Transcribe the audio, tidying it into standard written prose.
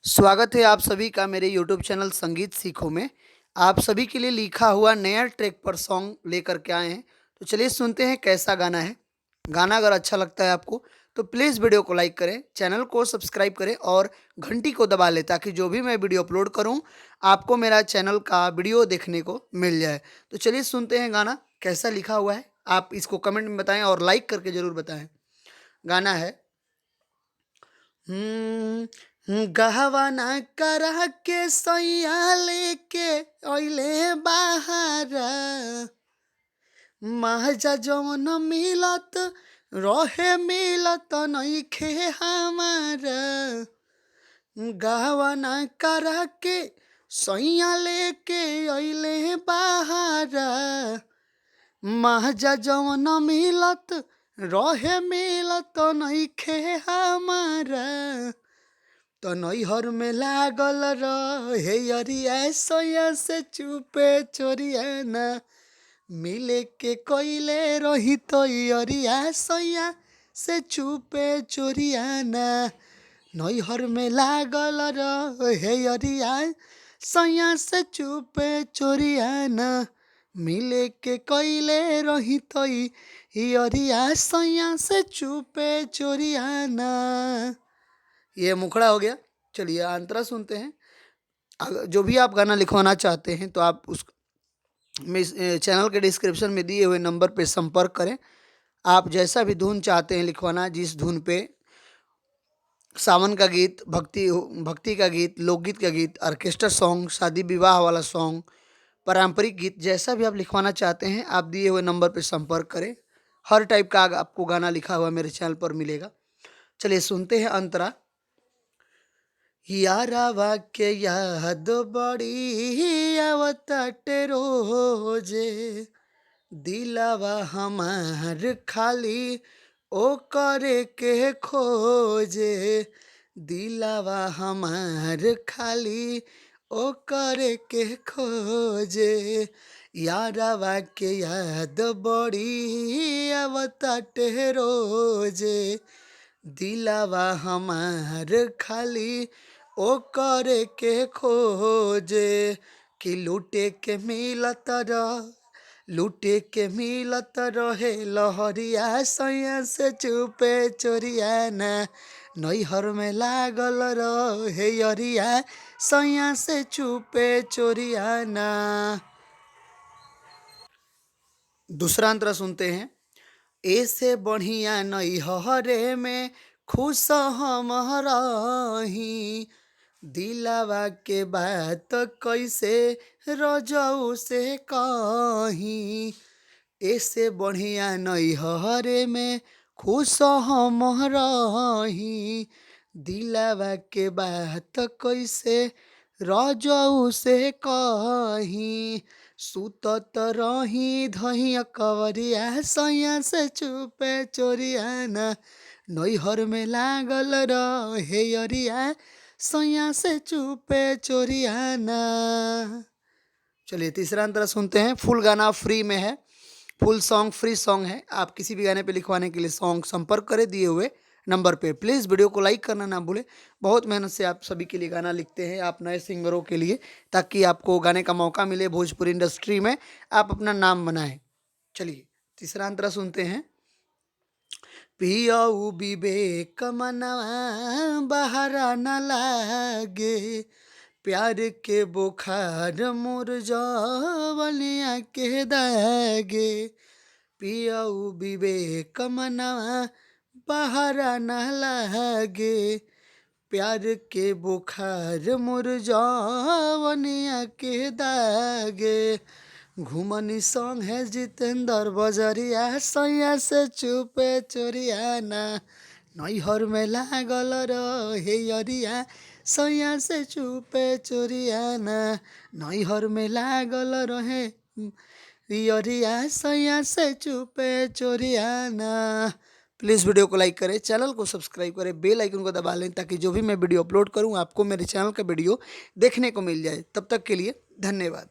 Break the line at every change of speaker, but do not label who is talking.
स्वागत है आप सभी का मेरे YouTube चैनल संगीत सीखो में। आप सभी के लिए लिखा हुआ नया ट्रैक पर सॉन्ग लेकर के आए हैं। तो चलिए सुनते हैं कैसा गाना है। गाना अगर अच्छा लगता है आपको तो प्लीज़ वीडियो को लाइक करें, चैनल को सब्सक्राइब करें और घंटी को दबा लें ताकि जो भी मैं वीडियो अपलोड करूं आपको मेरा चैनल का वीडियो देखने को मिल जाए। तो चलिए सुनते हैं गाना कैसा लिखा हुआ है। आप इसको कमेंट में बताएं और लाइक करके ज़रूर बताएं। गाना है गहवाना करह के सैया लेके ओइले बाहर महजा जवन मिलत रहे मिलत नइखे हमार गहवाना करह के सैया लेके ओइले बाहर महजा जवन मिलत रहे मिलत नइखे हमार तो नैहर में लागल रहे अरिया सोया से चुपे चोरिया ना मिले के कोइले रही तो अरिया सोया से चुपे चोरिया ना नैहर में लागल रहे अरिया सोया से चुपे चोरिया ना मिले के कोइले रही तो अरिया सोया से चुपे चोरिया ना। ये मुखड़ा हो गया। चलिए अंतरा सुनते हैं। जो भी आप गाना लिखवाना चाहते हैं तो आप उस चैनल के डिस्क्रिप्शन में दिए हुए नंबर पे संपर्क करें। आप जैसा भी धुन चाहते हैं लिखवाना, जिस धुन पे सावन का गीत, भक्ति का गीत, लोकगीत का गीत, ऑर्केस्ट्रा सॉन्ग, शादी विवाह वाला सॉन्ग, पारंपरिक गीत, जैसा भी आप लिखवाना चाहते हैं आप दिए हुए नंबर पर संपर्क करें। हर टाइप का आपको गाना लिखा हुआ मेरे चैनल पर मिलेगा। चलिए सुनते हैं अंतरा। यारावा के याद बड़ी आवताटे रोजे दिलावा हमार खाली ओ करे के खोजे दिलावा हमार खाली ओ करे के खोजे यारावा के याद बड़ी आवताटे रोजे दिलावा हमार खाली ओ करे के खोजे कि लूटे के मिलत रहे लहरिया सैया से चुपे चोरिया ना नैहर में लागल रहे अरिया सैया से चुपे चोरिया ना। दूसरा अंतरा सुनते हैं। ऐसे बढ़िया नैहरे में खुश हम रही दिलावा के बात कैसे रजऊ से कहीं ऐसे बढ़िया नैहरे में खुश हम रही दिलावा के बात कैसे रजऊ से कहीं सुतत रही धैया कवरिया सैया से चुपे चोरिया ना नैहर में लागल रहे अरिया सैया से चुपे चोरिया ना। चलिए तीसरा अंतरा सुनते हैं। फुल गाना फ्री में है, फुल सॉन्ग फ्री सॉन्ग है। आप किसी भी गाने पे लिखवाने के लिए सॉन्ग संपर्क करें दिए हुए नंबर पे। प्लीज़ वीडियो को लाइक करना ना भूलें। बहुत मेहनत से आप सभी के लिए गाना लिखते हैं, आप नए सिंगरों के लिए, ताकि आपको गाने का मौका मिले, भोजपुरी इंडस्ट्री में आप अपना नाम बनाएं। चलिए तीसरा अंतरा सुनते हैं। पियाऊ विवेक मनवा बहरा न लागे प्यार के बुखार मुरझावलिया के दागे पियाऊ विवेक मनवा बहरा न लागे प्यार के बुखार मुरझावनिया के दागे घुमनी सॉन्ग है जितेंद्र बजरिया सैया से चुपे चोरिया ना नैहर में लागल रहे अरिया सैया से चुपे चोरिया ना नैहर में लागल रहे अरिया सैया से चुपे चोरिया ना। प्लीज़ वीडियो को लाइक करें, चैनल को सब्सक्राइब करें, बेल आइकन को दबा लें ताकि जो भी मैं वीडियो अपलोड करूं आपको मेरे चैनल का वीडियो देखने को मिल जाए। तब तक के लिए धन्यवाद।